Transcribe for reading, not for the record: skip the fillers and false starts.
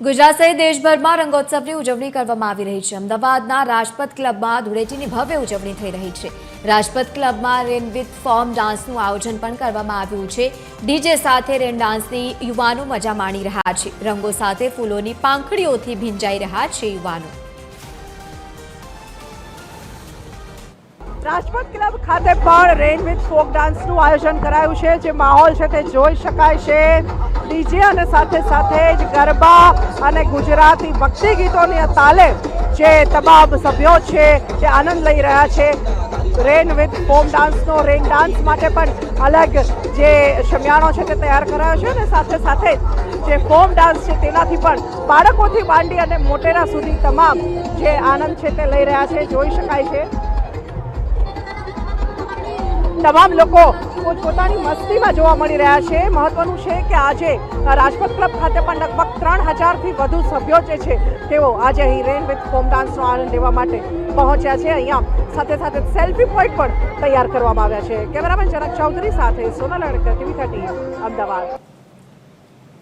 ગુજરાત સહિત દેશભરમાં રંગોત્સવની ઉજવણી કરવામાં આવી રહી છે। અમદાવાદના રાજપથ ક્લબમાં ધૂળેટીની ભવ્ય ઉજવણી થઈ રહી છે। રાજપથ ક્લબમાં રેન વિથ ફોર્મ ડાન્સનું આયોજન પણ કરવામાં આવ્યું છે। ડીજે સાથે રેન ડાન્સની યુવાનો મજા માણી રહ્યા છે। રંગો સાથે ફૂલોની પાંખડીઓથી ભીંજાઈ રહ્યા છે યુવાનો। રાજપથ ક્લબ ખાતે પણ રેન વિથ ફોક ડાન્સનું આયોજન કરાયું છે। જે માહોલ છે તે જોઈ શકાય છે। ડીજે અને સાથે સાથે જ ગરબા અને ગુજરાતી ભક્તિ ગીતોની તાલે જે તમામ સભ્યો છે તે આનંદ લઈ રહ્યા છે। રેન વિથ ફોક ડાન્સનો રેન ડાન્સ માટે પણ અલગ જે શમિયાણો છે તે તૈયાર કરાયો છે અને સાથે સાથે જે ફોક ડાન્સ છે તેનાથી પણ બાળકોથી માંડી અને મોટેરા સુધી તમામ જે આનંદ છે તે લઈ રહ્યા છે। જોઈ શકાય છે તમામ લોકો પોતાની મસ્તીમાં જોવા મળી રહ્યા છે। મહત્વનું છે કે આજે રાજપથ ક્લબ ખાતે પણ લગભગ 3000થી વધુ સભ્યો જે છે તેઓ આજે અહીં રેન વિથ ફોક ડાન્સનો આનંદ લેવા માટે પહોંચ્યા છે। અહીંયા સાથે સાથે સેલ્ફી પોઈન્ટ પણ તૈયાર કરવામાં આવ્યા છે। કેમેરામેન જનક ચૌધરી સાથે સોનલ અડકર, TV 30 અમદાવાદ।